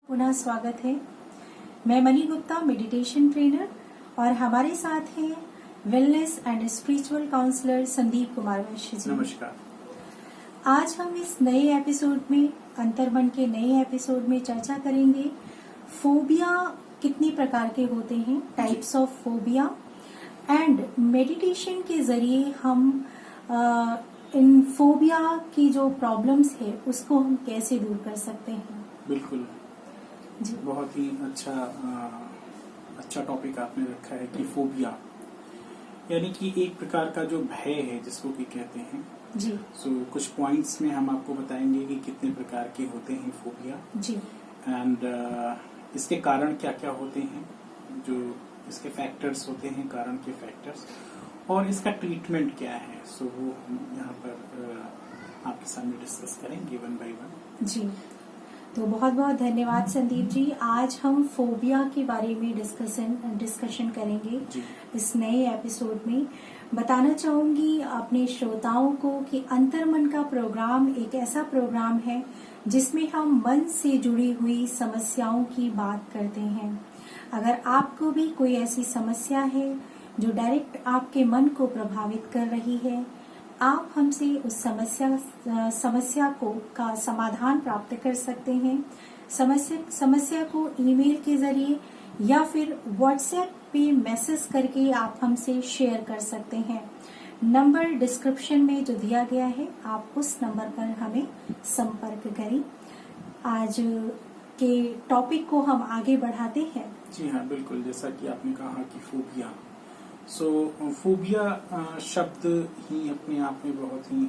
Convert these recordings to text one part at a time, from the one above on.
पुनः स्वागत है। मैं मनी गुप्ता, मेडिटेशन ट्रेनर, और हमारे साथ हैं wellness and spiritual counsellor Sandeep Kumar Vaishya ji. नमस्कार। आज हम इस नए एपिसोड में, अंतर्मन के नए एपिसोड में चर्चा करेंगे फोबिया कितनी प्रकार के होते हैं, types of phobia, and meditation के जरिए हम इन फोबिया की जो प्रॉब्लम्स है उसको हम कैसे दूर कर सकते हैं। बिल्कुल जी। बहुत ही अच्छा टॉपिक आपने रखा है कि फोबिया यानी कि एक प्रकार का जो भय है जिसको कि कहते हैं जी। कुछ पॉइंट्स में हम आपको बताएंगे कि कितने प्रकार के होते हैं फोबिया जी। एंड इसके कारण क्या क्या होते हैं, जो इसके फैक्टर्स होते हैं, कारण के फैक्टर्स, और इसका ट्रीटमेंट क्या है। वो हम यहाँ पर आपके सामने डिस्कस करेंगे वन बाय वन। जी, तो बहुत बहुत धन्यवाद संदीप जी। आज हम फोबिया के बारे में डिस्कशन करेंगे जी। इस नए एपिसोड में। बताना चाहूंगी अपने श्रोताओं को कि अंतर्मन का प्रोग्राम एक ऐसा प्रोग्राम है जिसमें हम मन से जुड़ी हुई समस्याओं की बात करते हैं। अगर आपको भी कोई ऐसी समस्या है जो डायरेक्ट आपके मन को प्रभावित कर रही है, आप हमसे उस समस्या का समाधान प्राप्त कर सकते हैं। समस्या को ईमेल के जरिए या फिर व्हाट्सएप पे मैसेज करके आप हमसे शेयर कर सकते हैं। नंबर डिस्क्रिप्शन में जो दिया गया है, आप उस नंबर पर हमें संपर्क करें। आज के टॉपिक को हम आगे बढ़ाते हैं। जी हाँ, बिल्कुल। जैसा कि आपने कहा कि फोबिया, फोबिया शब्द ही अपने आप में बहुत ही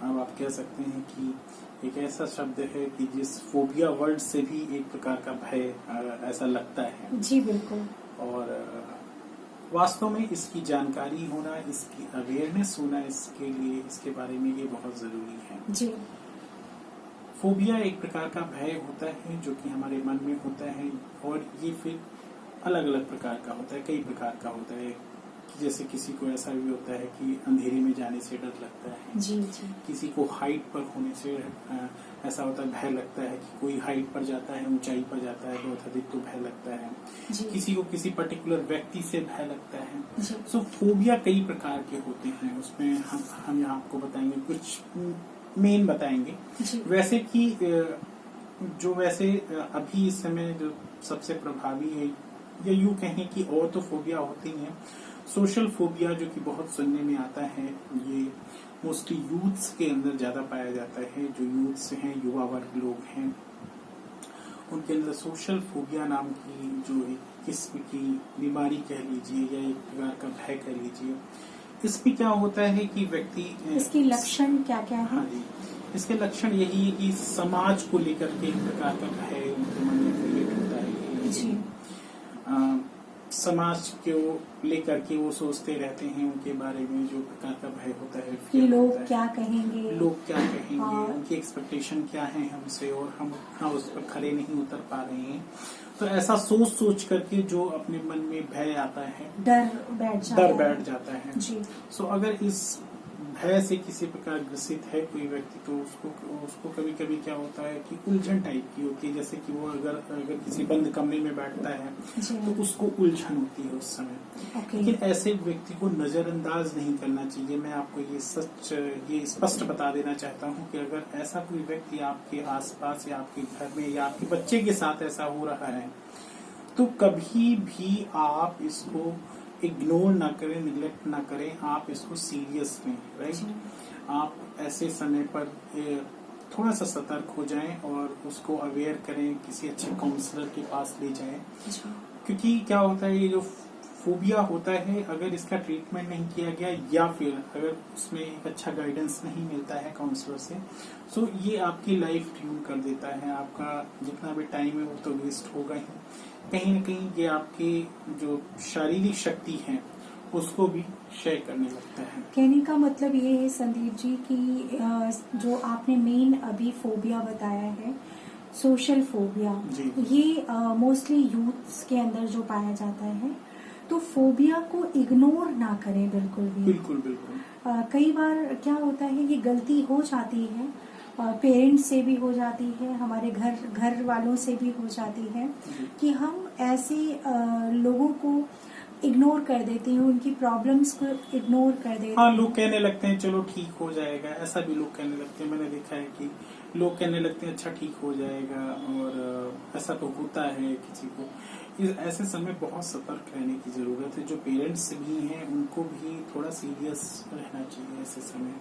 अब आप कह सकते हैं कि एक ऐसा शब्द है कि जिस फोबिया वर्ड से भी एक प्रकार का भय ऐसा लगता है। जी बिल्कुल। और वास्तव में इसकी जानकारी होना, इसकी अवेयरनेस होना, इसके लिए, इसके बारे में ये बहुत जरूरी है। जी। फोबिया एक प्रकार का भय होता है जो कि हमारे मन में होता है, और ये फिर अलग अलग प्रकार का होता है, कई प्रकार का होता है। जैसे किसी को ऐसा भी होता है कि अंधेरे में जाने से डर लगता है। जी जी। किसी को हाइट पर होने से ऐसा होता है, भय लगता है कि कोई हाइट पर जाता है, ऊंचाई पर जाता है बहुत अधिक, तो भय लगता है। किसी को किसी पर्टिकुलर व्यक्ति से भय लगता है। फोबिया कई प्रकार के होते हैं। उसमें हम यहाँ आपको बताएंगे, कुछ मेन बताएंगे। वैसे कि वैसे अभी इस समय जो सबसे प्रभावी है, या यूं कहें कि और तो फोबिया होती हैं। सोशल फोबिया जो कि बहुत सुनने में आता है, ये मोस्टली यूथ्स के अंदर ज्यादा पाया जाता है। जो यूथ्स हैं, युवा वर्ग लोग हैं, उनके अंदर सोशल फोबिया नाम की जो एक किस्म की बीमारी कह लीजिए या एक प्रकार का भय कह लीजिए। इसमें क्या होता है कि व्यक्ति, इसके लक्षण क्या क्या है? हाँ जी, इसके लक्षण यही है कि समाज को लेकर के एक प्रकार का भय उनके मन में क्रिएट होता है। जी। समाज को लेकर के वो सोचते रहते हैं, उनके बारे में जो प्रकार का भय होता है कि लोग क्या कहेंगे, उनकी एक्सपेक्टेशन क्या है हमसे, और हम उस पर खरे नहीं उतर पा रहे हैं। तो ऐसा सोच करके जो अपने मन में भय आता है, डर बैठ जाता है। जी। अगर इस भय से किसी प्रकार ग्रसित है कोई व्यक्ति, तो उसको कभी कभी क्या होता है कि उलझन टाइप की होती है। जैसे कि वो अगर किसी बंद कमरे में बैठता है तो उसको उलझन होती है उस समय। लेकिन ऐसे व्यक्ति को नजरअंदाज नहीं करना चाहिए। मैं आपको ये स्पष्ट बता देना चाहता हूँ कि अगर ऐसा कोई व्यक्ति आपके आसपास या आपके घर में या आपके बच्चे के साथ ऐसा हो रहा है, तो कभी भी आप इसको इग्नोर ना करें, निग्लेक्ट ना करें, आप इसको सीरियस लें। राइट। आप ऐसे समय पर थोड़ा सा सतर्क हो जाएं और उसको अवेयर करें, किसी अच्छे काउंसलर के पास ले जाएं। क्योंकि क्या होता है, ये जो फोबिया होता है, अगर इसका ट्रीटमेंट नहीं किया गया या फिर अगर उसमें एक अच्छा गाइडेंस नहीं मिलता है काउंसलर से, ये आपकी लाइफ ट्यून कर देता है। आपका जितना भी टाइम है वो तो वेस्ट होगा ही, कहीं न कहीं ये आपकी जो शारीरिक शक्ति है उसको भी शेयर करने लगता है। कहने का मतलब ये है संदीप जी कि जो आपने मेन अभी फोबिया बताया है, सोशल फोबिया, ये मोस्टली यूथ्स के अंदर जो पाया जाता है। तो फोबिया को इग्नोर ना करें बिल्कुल भी। बिल्कुल। कई बार क्या होता है, ये गलती हो जाती है पेरेंट्स से भी हो जाती है, हमारे घर वालों से भी हो जाती है कि हम ऐसे लोगों को इग्नोर कर देते हैं, उनकी प्रॉब्लम्स को इग्नोर कर देते हैं। हाँ, लोग कहने लगते हैं चलो ठीक हो जाएगा, ऐसा भी लोग कहने लगते हैं। मैंने देखा है कि लोग कहने लगते हैं अच्छा ठीक हो जाएगा, और ऐसा तो होता है किसी को। ऐसे समय बहुत सतर्क रहने की जरूरत है। जो पेरेंट्स भी हैं उनको भी थोड़ा सीरियस रहना चाहिए ऐसे समय,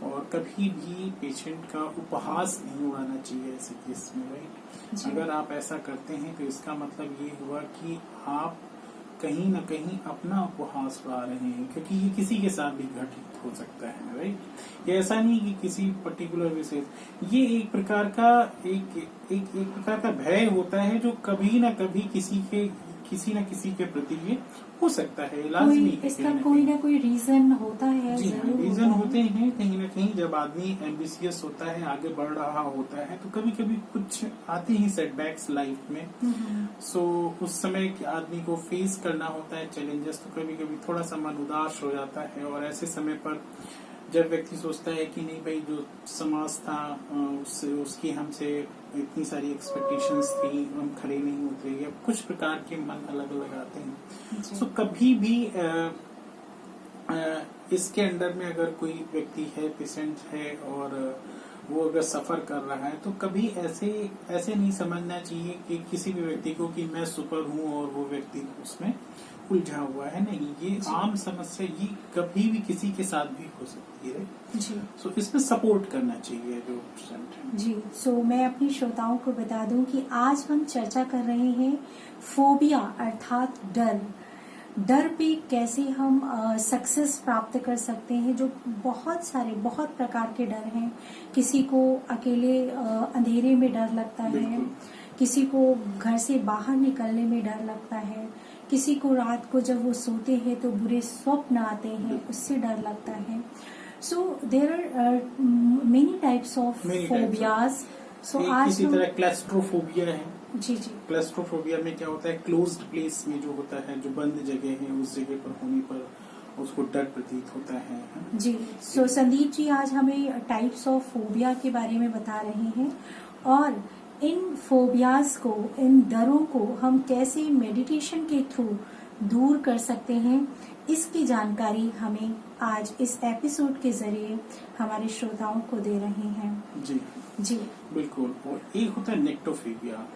और कभी भी पेशेंट का उपहास नहीं उड़ाना चाहिए ऐसे केस में, राइट। अगर आप ऐसा करते हैं तो इसका मतलब ये हुआ कि आप कहीं न कहीं अपना उपहास उड़ा रहे हैं, क्योंकि ये किसी के साथ भी घटित हो सकता है, राइट। ये ऐसा नहीं कि किसी पर्टिकुलर विशेष, ये एक प्रकार का भय होता है जो कभी न कभी किसी न किसी के प्रति ये हो सकता है। लाजमी इसका कोई ना कोई रीजन होता है। जी हाँ, रीजन होते हैं कहीं न कहीं। जब आदमी एम्बिशियस होता है, आगे बढ़ रहा होता है, तो कभी कभी कुछ आते ही सेटबैक्स लाइफ में। सो उस समय आदमी को फेस करना होता है चैलेंजेस, तो कभी कभी थोड़ा सा मन उदास हो जाता है। और ऐसे समय पर जब व्यक्ति सोचता है कि नहीं भाई, जो समाज था उसकी हमसे इतनी सारी एक्सपेक्टेशंस थी, हम खड़े नहीं उतरे, या कुछ प्रकार के मन अलग अलग आते हैं। सो कभी भी इसके अंडर में अगर कोई व्यक्ति है, पेशेंट है, और वो अगर सफर कर रहा है, तो कभी ऐसे नहीं समझना चाहिए कि किसी भी व्यक्ति को कि मैं सुपर हूँ और वो व्यक्ति उसमें उलझा हुआ है। नहीं, ये आम समस्या, ये कभी भी किसी के साथ भी हो सकती है जी। सो इसमें सपोर्ट करना चाहिए जो पेशेंट है जी। सो मैं अपनी श्रोताओं को बता दूं कि आज हम चर्चा कर रहे हैं फोबिया अर्थात डर पे कैसे हम सक्सेस प्राप्त कर सकते हैं। जो बहुत प्रकार के डर हैं। किसी को अकेले अंधेरे में डर लगता है, किसी को घर से बाहर निकलने में डर लगता है, किसी को रात को जब वो सोते हैं तो बुरे स्वप्न आते हैं, उससे डर लगता है। So there are many types of phobias. So आज इसी तरह क्लैस्ट्रोफोबिया है जी। क्लैस्ट्रोफोबिया में क्या होता है, क्लोज्ड प्लेस में जो होता है, जो बंद जगह है, उस जगह पर होने पर उसको डर प्रतीत होता है जी। सो संदीप जी आज हमें टाइप्स ऑफ फोबिया के बारे में बता रहे हैं, और इन फोबियाज को, इन डरों को हम कैसे मेडिटेशन के थ्रू दूर कर सकते हैं, इसकी जानकारी हमें आज इस एपिसोड के जरिए हमारे श्रोताओं को दे रहे हैं। जी बिल्कुल। और एक होता है नेक्टोफोबिया,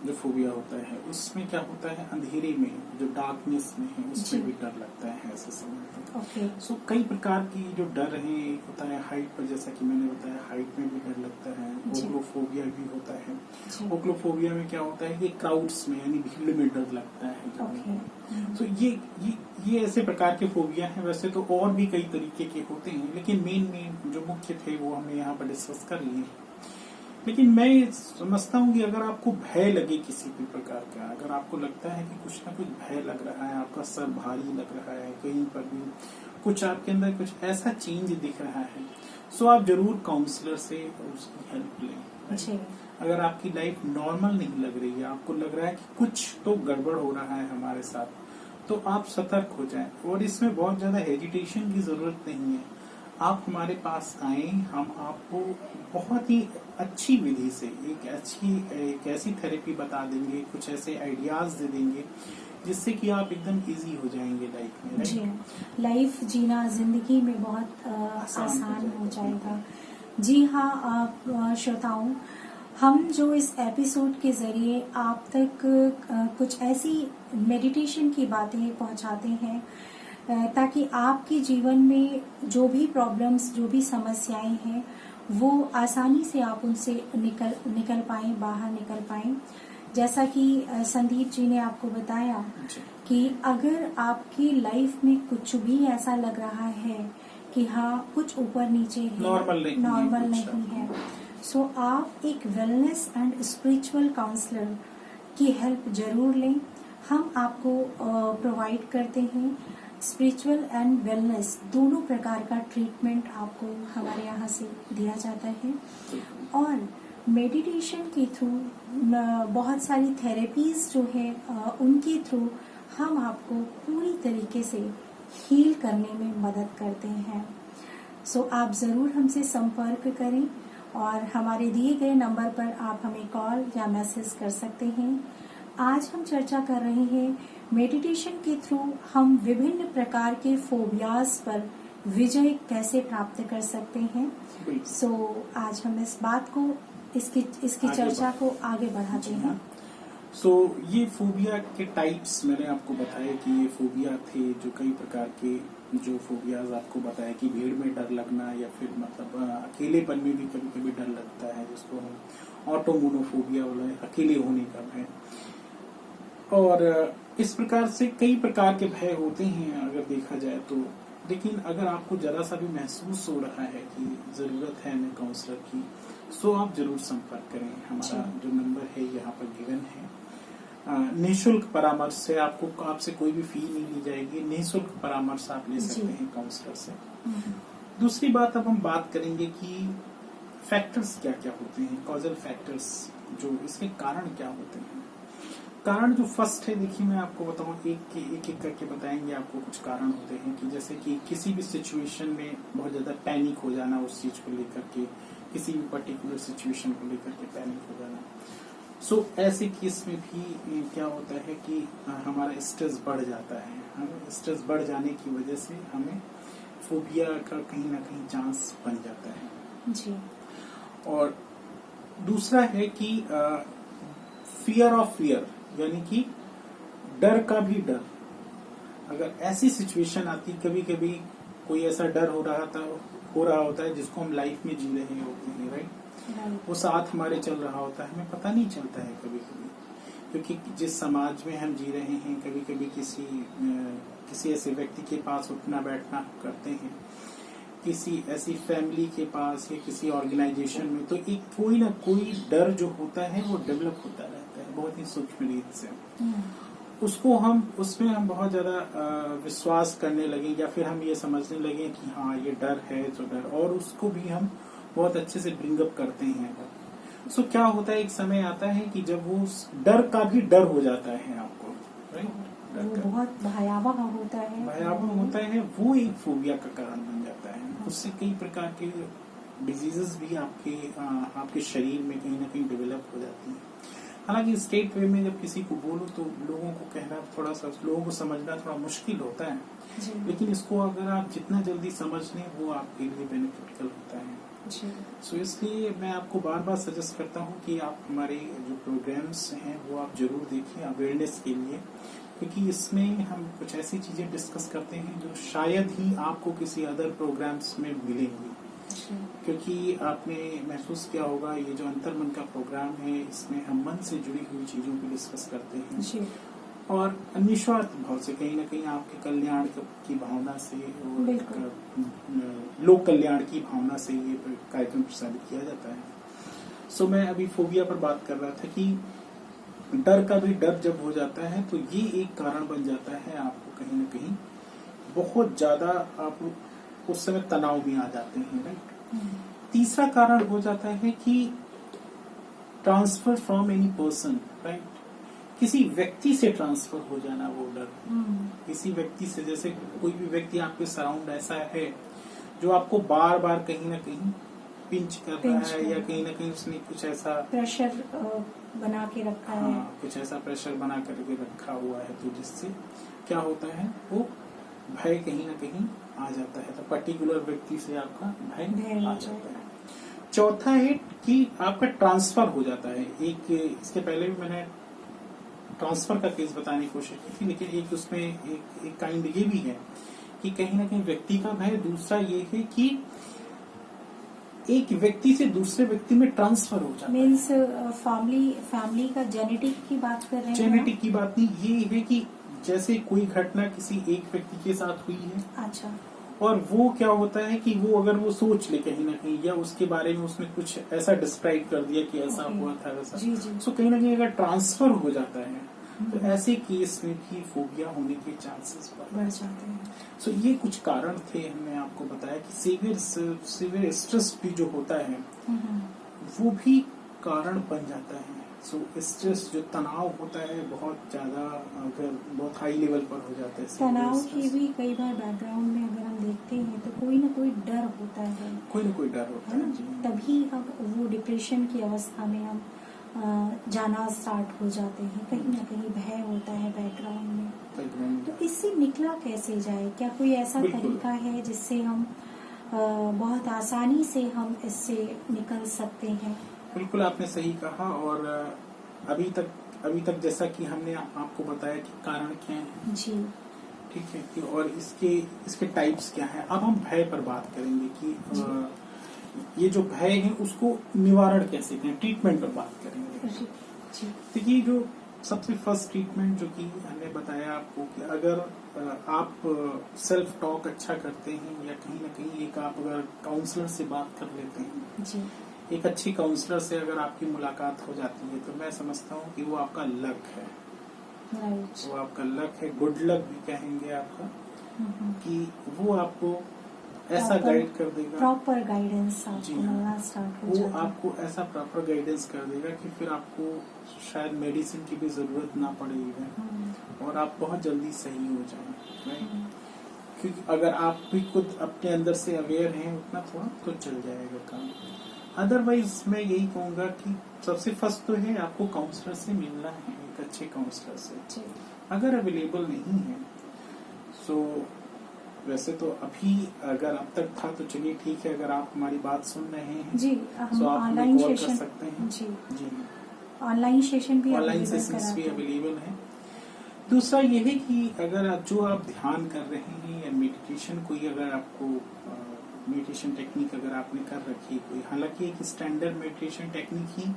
जो फोबिया होता है, उसमें क्या होता है, अंधेरे में, जो डार्कनेस में है, उसमें भी डर लगता है ऐसे समय पर। सो कई प्रकार की जो डर है, एक होता है हाइट पर, जैसा कि मैंने बताया, हाइट में भी डर लगता है। ओक्लोफोबिया भी होता है। ओक्लोफोबिया में क्या होता है, ये क्राउड्स में यानी भीड़ में डर लगता है। तो ये ऐसे प्रकार के फोबिया हैं। वैसे तो और भी कई तरीके के होते हैं, लेकिन मेन जो मुख्य थे वो हमने यहाँ पर डिस्कस कर लिए। लेकिन मैं समझता हूँ कि अगर आपको भय लगे किसी भी प्रकार का, अगर आपको लगता है कि कुछ ना कुछ भय लग रहा है, आपका सर भारी लग रहा है, कहीं पर भी कुछ आपके अंदर कुछ ऐसा चेंज दिख रहा है, सो आप जरूर काउंसलर से उसकी हेल्प लें। अगर आपकी लाइफ नॉर्मल नहीं लग रही है, आपको लग रहा है कि कुछ तो गड़बड़ हो रहा है हमारे साथ, तो आप सतर्क हो जाएं। और इसमें बहुत ज्यादा हेजिटेशन की जरूरत नहीं है। आप हमारे पास आए, हम आपको बहुत ही अच्छी विधि से एक ऐसी थेरेपी बता देंगे, कुछ ऐसे आइडियाज दे देंगे जिससे कि आप एकदम इजी हो जाएंगे लाइफ में। जी, लाइफ जीना जिंदगी में बहुत आसान हो जाएगा। जी हाँ, आप श्रोताओं, हम जो इस एपिसोड के जरिए आप तक कुछ ऐसी मेडिटेशन की बातें पहुंचाते हैं ताकि आपके जीवन में जो भी प्रॉब्लम्स, जो भी समस्याएं हैं, वो आसानी से आप उनसे निकल पाएं, बाहर निकल पाएं। जैसा कि संदीप जी ने आपको बताया कि अगर आपकी लाइफ में कुछ भी ऐसा लग रहा है कि हाँ कुछ ऊपर नीचे है, नॉर्मल नहीं है, सो आप एक वेलनेस एंड स्पिरिचुअल काउंसलर की हेल्प जरूर लें। हम आपको प्रोवाइड करते हैं स्पिरिचुअल एंड वेलनेस, दोनों प्रकार का ट्रीटमेंट आपको हमारे यहाँ से दिया जाता है। और मेडिटेशन के थ्रू बहुत सारी थेरेपीज जो है उनके थ्रू हम आपको पूरी तरीके से हील करने में मदद करते हैं। सो आप जरूर हमसे संपर्क करें और हमारे दिए गए नंबर पर आप हमें कॉल या मैसेज कर सकते हैं। आज हम चर्चा कर रहे हैं मेडिटेशन के थ्रू हम विभिन्न प्रकार के फोबियाज पर विजय कैसे प्राप्त कर सकते हैं। सो आज हम इस बात को इसकी चर्चा को आगे बढ़ाते हैं। सो ये फोबिया के टाइप्स मैंने आपको बताया कि ये फोबिया थे, जो कई प्रकार के जो फोबियाज आपको बताया कि भीड़ में डर लगना या फिर मतलब अकेलेपन में भी कभी कभी डर लगता है, जिसको हम ऑटोमोनोफोबिया बोला है, अकेले होने का भय। और इस प्रकार से कई प्रकार के भय होते हैं अगर देखा जाए तो। लेकिन अगर आपको जरा सा भी महसूस हो रहा है कि जरूरत है हमें काउंसलर की, सो आप जरूर संपर्क करें। हमारा जो नंबर है यहाँ पर गिवन है। निःशुल्क परामर्श से आपसे कोई भी फी नहीं ली जाएगी, निःशुल्क परामर्श आप ले सकते हैं काउंसलर से। दूसरी बात, अब हम बात करेंगे कि फैक्टर्स क्या क्या होते हैं, कॉजल फैक्टर्स, जो इसके कारण क्या होते हैं। कारण जो फर्स्ट है, देखिए मैं आपको बताऊं, एक करके बताएंगे आपको। कुछ कारण होते हैं कि जैसे कि किसी भी सिचुएशन में बहुत ज्यादा पैनिक हो जाना उस चीज को लेकर के, किसी भी पर्टिकुलर सिचुएशन को लेकर के पैनिक हो जाना। सो ऐसे केस में भी क्या होता है कि हमारा स्ट्रेस बढ़ जाता है। स्ट्रेस बढ़ जाने की वजह से हमें फोबिया का कहीं ना कहीं चांस बन जाता है जी। और दूसरा है कि फियर ऑफ फियर, यानी कि डर का भी डर। अगर ऐसी सिचुएशन आती, कभी कभी कोई ऐसा डर हो रहा होता है जिसको हम लाइफ में जी रहे होते हैं, राइट। वो साथ हमारे चल रहा होता है, हमें पता नहीं चलता है कभी कभी, क्योंकि जिस समाज में हम जी रहे हैं, कभी कभी किसी ऐसे व्यक्ति के पास उठना बैठना करते हैं, किसी ऐसी फैमिली के पास या किसी ऑर्गेनाइजेशन में, तो एक कोई ना कोई डर जो होता है वो डेवलप होता रहता है बहुत ही सूक्ष्म रीत से। उसमें हम बहुत ज्यादा विश्वास करने लगे या फिर हम ये समझने लगे कि हाँ ये डर है तो डर, और उसको भी हम बहुत अच्छे से ब्रिंगअप करते हैं। सो क्या होता है, एक समय आता है कि जब वो डर का भी डर हो जाता है आपको, राइट। वो बहुत भयावह होता है, वो एक फोबिया का कारण बन जाता है। उससे कई प्रकार के डिजीजेस भी आपके शरीर में कहीं ना कहीं डेवलप हो जाती हैं। हालांकि स्टेट वे में जब किसी को बोलो तो लोगों को कहना थोड़ा सा, लोगों को समझना थोड़ा मुश्किल होता है, लेकिन इसको अगर आप जितना जल्दी समझ लें वो आपके लिए बेनिफिशियल होता है। सो इसलिए मैं आपको बार बार सजेस्ट करता हूँ कि आप हमारे जो प्रोग्राम्स हैं वो आप जरूर देखें अवेयरनेस के लिए, क्योंकि इसमें हम कुछ ऐसी चीजें डिस्कस करते हैं जो शायद ही आपको किसी अदर प्रोग्राम्स में मिलेंगी। क्योंकि आपने महसूस किया होगा, ये जो अंतर्मन का प्रोग्राम है इसमें हम मन से जुड़ी हुई चीजों को डिस्कस करते हैं और निस्वार्थ भाव से, कहीं ना कहीं आपके कल्याण की भावना से और लोक कल्याण की भावना से ये कार्यक्रम प्रसारित किया जाता है। सो मैं अभी फोबिया पर बात कर रहा था कि डर का भी डर जब हो जाता है तो ये एक कारण बन जाता है आपको कहीं ना कहीं बहुत ज्यादा, आप उस समय तनाव में आ जाते हैं, राइट। तीसरा कारण हो जाता है कि transfer from any person, right. किसी व्यक्ति से ट्रांसफर हो जाना वो डर, किसी व्यक्ति से, जैसे कोई भी व्यक्ति आपके सराउंड ऐसा है जो आपको बार बार कहीं ना कहीं पिंच कर रहा है या कहीं ना कहीं उसने कुछ ऐसा प्रेशर बना के रखा है, कुछ ऐसा प्रेशर बना करके रखा हुआ है, तो जिससे क्या होता है वो भय कहीं ना कहीं आ जाता है, तो पर्टिकुलर व्यक्ति से आपका भय आ जाता है। चौथा है कि आपका ट्रांसफर हो जाता है। इसके पहले भी मैंने ट्रांसफर का केस बताने की कोशिश की थी, लेकिन एक उसमें एक काइंड ये भी है कि कहीं ना कहीं व्यक्ति का भय। दूसरा ये है कि एक व्यक्ति से दूसरे व्यक्ति में ट्रांसफर हो जाता है। मीन्स फैमिली का जेनेटिक की बात कर रहे हैं। जेनेटिक की बात नहीं, ये है कि जैसे कोई घटना किसी एक व्यक्ति के साथ हुई है, अच्छा, और वो क्या होता है कि वो अगर वो सोच ले कहीं ना कहीं या उसके बारे में उसने कुछ ऐसा डिस्क्राइब कर दिया कि ऐसा हुआ था वैसा, सो कहीं ना कहीं अगर ट्रांसफर हो जाता है तो ऐसे केस में भी फोबिया होने के चांसेस बढ़ जाते हैं। सो ये कुछ कारण थे, हमने आपको बताया कि सीवियर स्ट्रेस भी जो होता है वो भी कारण बन जाता है सो स्ट्रेस जो तनाव होता है बहुत ज्यादा, अगर बहुत हाई लेवल पर हो जाता है, तनाव की भी कई बार बैकग्राउंड में अगर हम देखते हैं तो कोई ना कोई डर होता है, कोई ना कोई डर होता है जी। तभी हम वो डिप्रेशन की अवस्था में हम जाना स्टार्ट हो जाते हैं, कहीं ना कहीं भय होता है बैकग्राउंड में। तो इससे निकला कैसे जाए? क्या कोई ऐसा तरीका है जिससे हम बहुत आसानी से हम इससे निकल सकते हैं? बिल्कुल आपने सही कहा। और अभी तक जैसा कि हमने आपको बताया कि कारण क्या है जी, ठीक है कि, और इसके टाइप्स क्या है। अब हम भय पर बात करेंगे कि ये जो भय है उसको निवारण कैसे करें, ट्रीटमेंट पर बात करेंगे। तो ये जो सबसे फर्स्ट ट्रीटमेंट जो कि हमने बताया आपको कि अगर आप सेल्फ टॉक अच्छा करते हैं या कहीं ना कहीं एक आप अगर काउंसलर से बात कर लेते हैं जी, एक अच्छी काउंसलर से अगर आपकी मुलाकात हो जाती है तो मैं समझता हूँ कि वो आपका लक है। राइट, वो आपका लक है, गुड लक भी कहेंगे आपका, कि वो आपको ऐसा गाइड कर देगा, प्रॉपर गाइडेंस जी आपको मिलना स्टार्ट हो जाता है। वो आपको ऐसा प्रॉपर गाइडेंस कर देगा कि फिर आपको शायद मेडिसिन की भी जरूरत ना पड़ेगी और आप बहुत जल्दी सही हो जाए। क्योंकि अगर आप भी खुद अपने अंदर से अवेयर हैं उतना थोड़ा तो चल जाएगा काम। अदरवाइज मैं यही कहूँगा कि सबसे फर्स्ट तो है आपको काउंसलर से मिलना है, एक अच्छे काउंसलर से। अगर अवेलेबल नहीं है सो वैसे तो अभी अगर अब तक था तो चलिए ठीक है, अगर आप हमारी बात सुन रहे हैं जी, तो आप ऑनलाइन कॉल कर सेशन सकते हैं। जी, जी ऑनलाइन सेशन भी ऑनलाइन सेशंस भी अवेलेबल है। दूसरा ये है कि अगर आप ध्यान कर रहे हैं या मेडिटेशन, कोई अगर आपको मेडिटेशन टेक्निक अगर आपने कर रखी है कोई, हालांकि एक स्टैंडर्ड मेडिटेशन टेक्निक ही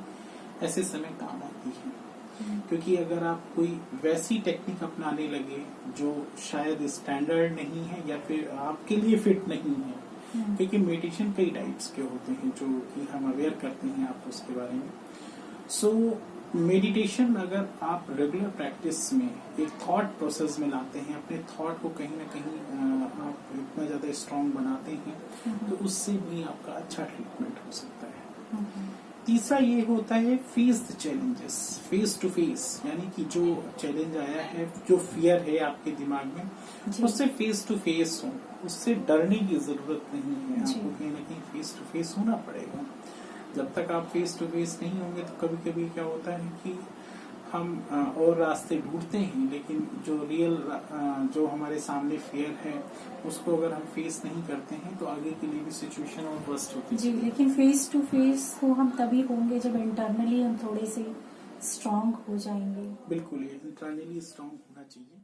ऐसे समय काम आती है, क्योंकि अगर आप कोई वैसी टेक्निक अपनाने लगे जो शायद स्टैंडर्ड नहीं है या फिर आपके लिए फिट नहीं है, क्योंकि मेडिटेशन कई टाइप्स के होते हैं जो कि हम अवेयर करते हैं आपको उसके बारे में। सो मेडिटेशन अगर आप रेगुलर प्रैक्टिस में एक थॉट प्रोसेस में लाते हैं, अपने थॉट को कहीं ना कहीं आप इतना ज्यादा स्ट्रांग बनाते हैं तो उससे भी आपका अच्छा ट्रीटमेंट हो सकता है। तीसरा ये होता है face the challenges face to face, यानी कि जो चैलेंज आया है, जो फियर है आपके दिमाग में, उससे फेस टू फेस हो, उससे डरने की जरूरत नहीं है। आपको कहीं ना कहीं फेस टू फेस होना पड़ेगा। जब तक आप फेस टू फेस नहीं होंगे तो कभी कभी क्या होता है कि हम और रास्ते ढूंढते हैं, लेकिन जो रियल जो हमारे सामने फियर है उसको अगर हम फेस नहीं करते हैं तो आगे के लिए भी सिचुएशन और वर्स्ट होती है जी। लेकिन फेस टू फेस तो हम तभी होंगे जब इंटरनली हम थोड़े से स्ट्रांग हो जाएंगे। बिल्कुल, ये इंटरनली स्ट्रांग होना चाहिए।